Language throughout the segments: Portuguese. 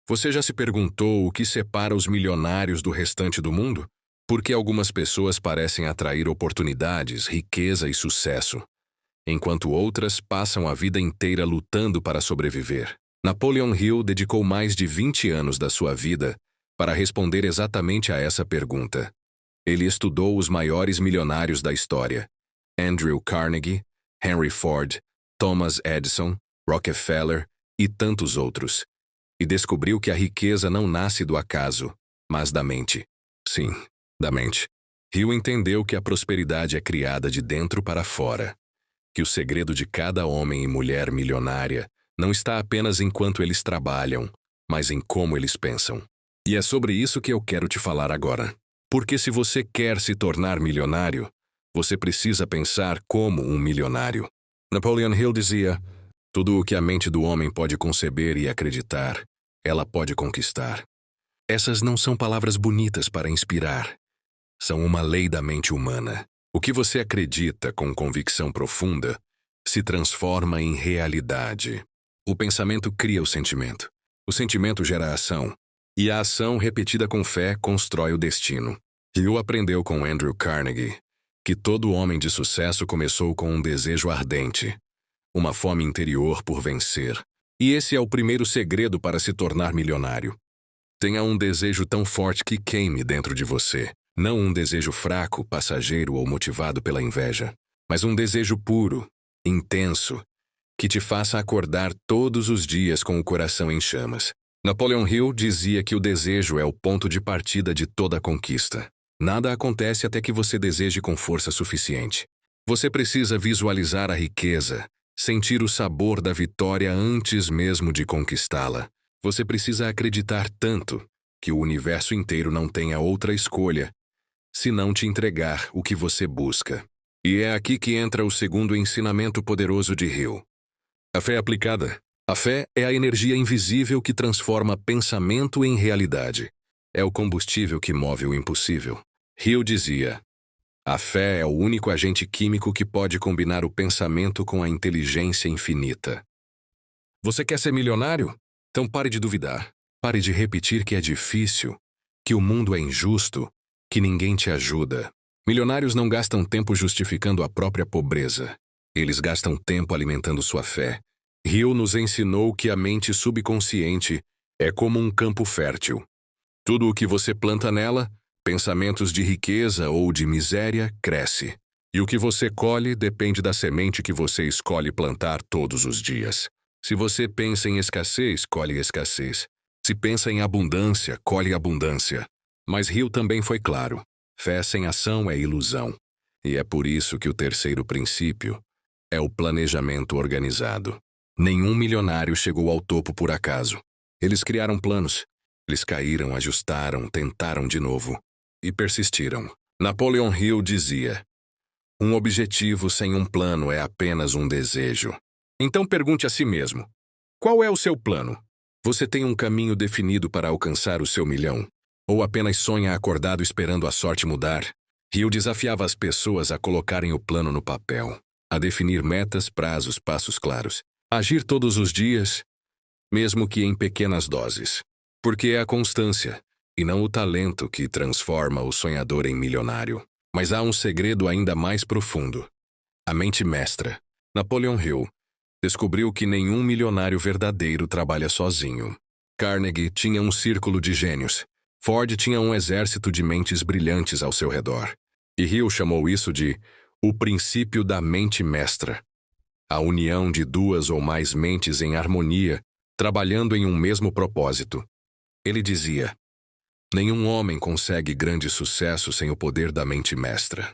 Você já se perguntou o que separa os milionários do restante do mundo? Por que algumas pessoas parecem atrair oportunidades, riqueza e sucesso, enquanto outras passam a vida inteira lutando para sobreviver? Napoleon Hill dedicou mais de 20 anos da sua vida para responder exatamente a essa pergunta. Ele estudou os maiores milionários da história: Andrew Carnegie, Henry Ford, Thomas Edison, Rockefeller e tantos outros, e descobriu que a riqueza não nasce do acaso, mas da mente. Sim, da mente. Hill entendeu que a prosperidade é criada de dentro para fora, que o segredo de cada homem e mulher milionária não está apenas enquanto eles trabalham, mas em como eles pensam. E é sobre isso que eu quero te falar agora. Porque se você quer se tornar milionário, você precisa pensar como um milionário. Napoleon Hill dizia: tudo o que a mente do homem pode conceber e acreditar, ela pode conquistar. Essas não são palavras bonitas para inspirar. São uma lei da mente humana. O que você acredita com convicção profunda se transforma em realidade. O pensamento cria o sentimento. O sentimento gera a ação. E a ação repetida com fé constrói o destino. Hill aprendeu com Andrew Carnegie que todo homem de sucesso começou com um desejo ardente, uma fome interior por vencer. E esse é o primeiro segredo para se tornar milionário. Tenha um desejo tão forte que queime dentro de você. Não um desejo fraco, passageiro ou motivado pela inveja, mas um desejo puro, intenso, que te faça acordar todos os dias com o coração em chamas. Napoleon Hill dizia que o desejo é o ponto de partida de toda conquista. Nada acontece até que você deseje com força suficiente. Você precisa visualizar a riqueza, sentir o sabor da vitória antes mesmo de conquistá-la. Você precisa acreditar tanto que o universo inteiro não tenha outra escolha senão te entregar o que você busca. E é aqui que entra o segundo ensinamento poderoso de Hill: a fé aplicada. A fé é a energia invisível que transforma pensamento em realidade. É o combustível que move o impossível. Hill dizia: a fé é o único agente químico que pode combinar o pensamento com a inteligência infinita. Você quer ser milionário? Então pare de duvidar. Pare de repetir que é difícil, que o mundo é injusto, que ninguém te ajuda. Milionários não gastam tempo justificando a própria pobreza. Eles gastam tempo alimentando sua fé. Hill nos ensinou que a mente subconsciente é como um campo fértil. Tudo o que você planta nela, pensamentos de riqueza ou de miséria, cresce. E o que você colhe depende da semente que você escolhe plantar todos os dias. Se você pensa em escassez, colhe escassez. Se pensa em abundância, colhe abundância. Mas Hill também foi claro: fé sem ação é ilusão. E é por isso que o terceiro princípio é o planejamento organizado. Nenhum milionário chegou ao topo por acaso. Eles criaram planos. Eles caíram, ajustaram, tentaram de novo. E persistiram. Napoleon Hill dizia: um objetivo sem um plano é apenas um desejo. Então pergunte a si mesmo: qual é o seu plano? Você tem um caminho definido para alcançar o seu milhão? Ou apenas sonha acordado esperando a sorte mudar? Hill desafiava as pessoas a colocarem o plano no papel, a definir metas, prazos, passos claros. Agir todos os dias, mesmo que em pequenas doses. Porque é a constância, e não o talento, que transforma o sonhador em milionário. Mas há um segredo ainda mais profundo: a mente mestra. Napoleon Hill descobriu que nenhum milionário verdadeiro trabalha sozinho. Carnegie tinha um círculo de gênios. Ford tinha um exército de mentes brilhantes ao seu redor. E Hill chamou isso de o princípio da mente mestra. A união de duas ou mais mentes em harmonia, trabalhando em um mesmo propósito. Ele dizia: nenhum homem consegue grande sucesso sem o poder da mente mestra.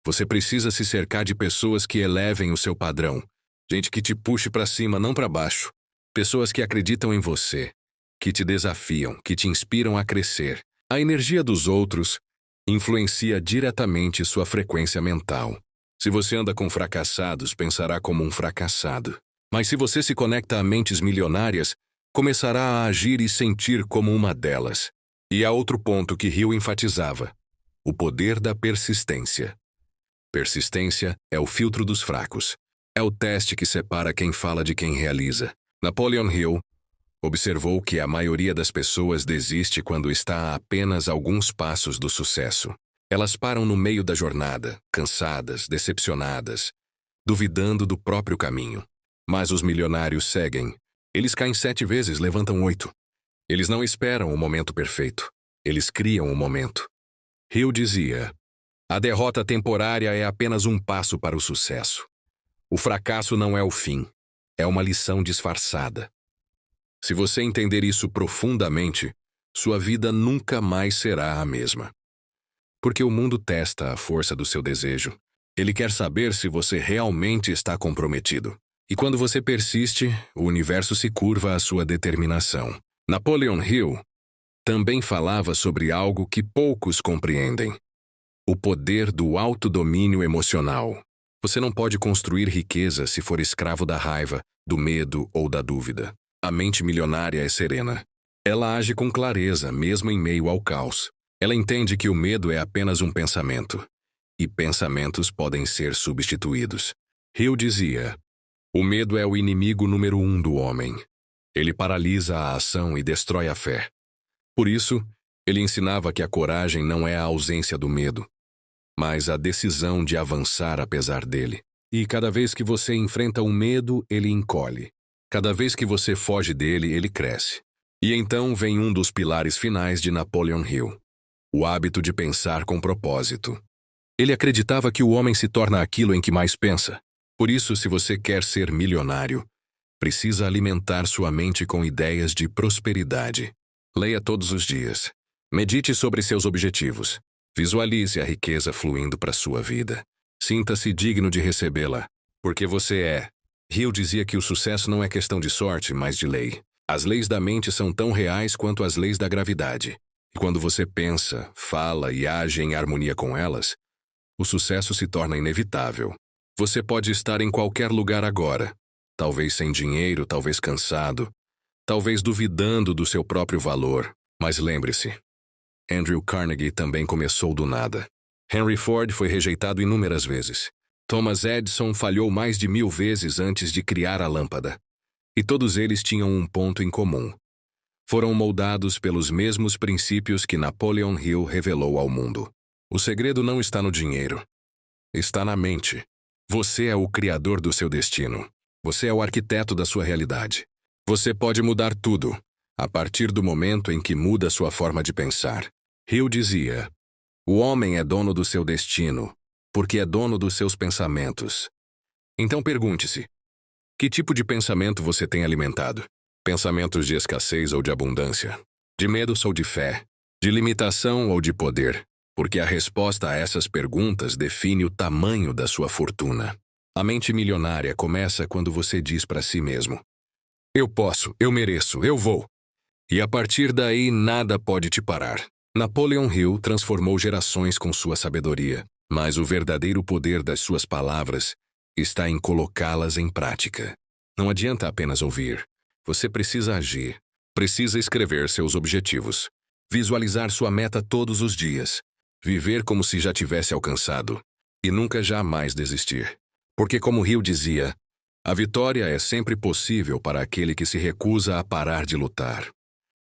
Você precisa se cercar de pessoas que elevem o seu padrão. Gente que te puxe para cima, não para baixo. Pessoas que acreditam em você, que te desafiam, que te inspiram a crescer. A energia dos outros influencia diretamente sua frequência mental. Se você anda com fracassados, pensará como um fracassado. Mas se você se conecta a mentes milionárias, começará a agir e sentir como uma delas. E há outro ponto que Hill enfatizava: o poder da persistência. Persistência é o filtro dos fracos. É o teste que separa quem fala de quem realiza. Napoleon Hill, Observou que a maioria das pessoas desiste quando está a apenas alguns passos do sucesso. Elas param no meio da jornada, cansadas, decepcionadas, duvidando do próprio caminho. Mas os milionários seguem. Eles caem 7 vezes, levantam 8. Eles não esperam o momento perfeito. Eles criam o momento. Hill dizia: a derrota temporária é apenas um passo para o sucesso. O fracasso não é o fim. É uma lição disfarçada. Se você entender isso profundamente, sua vida nunca mais será a mesma. Porque o mundo testa a força do seu desejo. Ele quer saber se você realmente está comprometido. E quando você persiste, o universo se curva à sua determinação. Napoleon Hill também falava sobre algo que poucos compreendem: o poder do autodomínio emocional. Você não pode construir riqueza se for escravo da raiva, do medo ou da dúvida. A mente milionária é serena. Ela age com clareza, mesmo em meio ao caos. Ela entende que o medo é apenas um pensamento. E pensamentos podem ser substituídos. Hill dizia: o medo é o inimigo número 1 do homem. Ele paralisa a ação e destrói a fé. Por isso, ele ensinava que a coragem não é a ausência do medo, mas a decisão de avançar apesar dele. E cada vez que você enfrenta o medo, ele encolhe. Cada vez que você foge dele, ele cresce. E então vem um dos pilares finais de Napoleon Hill: o hábito de pensar com propósito. Ele acreditava que o homem se torna aquilo em que mais pensa. Por isso, se você quer ser milionário, precisa alimentar sua mente com ideias de prosperidade. Leia todos os dias. Medite sobre seus objetivos. Visualize a riqueza fluindo para sua vida. Sinta-se digno de recebê-la, porque você é. Hill dizia que o sucesso não é questão de sorte, mas de lei. As leis da mente são tão reais quanto as leis da gravidade. E quando você pensa, fala e age em harmonia com elas, o sucesso se torna inevitável. Você pode estar em qualquer lugar agora, talvez sem dinheiro, talvez cansado, talvez duvidando do seu próprio valor. Mas lembre-se, Andrew Carnegie também começou do nada. Henry Ford foi rejeitado inúmeras vezes. Thomas Edison falhou mais de 1000 vezes antes de criar a lâmpada. E todos eles tinham um ponto em comum. Foram moldados pelos mesmos princípios que Napoleon Hill revelou ao mundo. O segredo não está no dinheiro. Está na mente. Você é o criador do seu destino. Você é o arquiteto da sua realidade. Você pode mudar tudo, a partir do momento em que muda sua forma de pensar. Hill dizia: o homem é dono do seu destino, porque é dono dos seus pensamentos. Então pergunte-se: que tipo de pensamento você tem alimentado? Pensamentos de escassez ou de abundância? De medo ou de fé? De limitação ou de poder? Porque a resposta a essas perguntas define o tamanho da sua fortuna. A mente milionária começa quando você diz para si mesmo: eu posso, eu mereço, eu vou. E a partir daí nada pode te parar. Napoleon Hill transformou gerações com sua sabedoria, mas o verdadeiro poder das suas palavras está em colocá-las em prática. Não adianta apenas ouvir. Você precisa agir. Precisa escrever seus objetivos. Visualizar sua meta todos os dias. Viver como se já tivesse alcançado. E nunca jamais desistir. Porque, como Hill dizia, a vitória é sempre possível para aquele que se recusa a parar de lutar.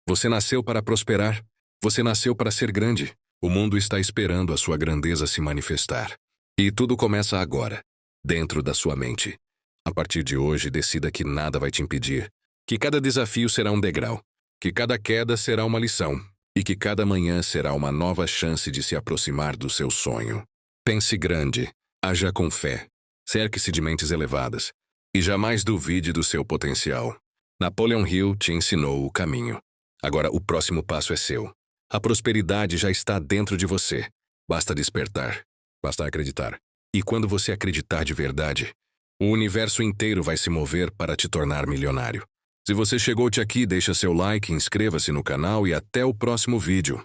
Você nasceu para prosperar. Você nasceu para ser grande. O mundo está esperando a sua grandeza se manifestar. E tudo começa agora, dentro da sua mente. A partir de hoje, decida que nada vai te impedir. Que cada desafio será um degrau. Que cada queda será uma lição. E que cada manhã será uma nova chance de se aproximar do seu sonho. Pense grande. Haja com fé. Cerque-se de mentes elevadas. E jamais duvide do seu potencial. Napoleon Hill te ensinou o caminho. Agora o próximo passo é seu. A prosperidade já está dentro de você. Basta despertar. Basta acreditar. E quando você acreditar de verdade, o universo inteiro vai se mover para te tornar milionário. Se você chegou-te aqui, deixa seu like, inscreva-se no canal e até o próximo vídeo.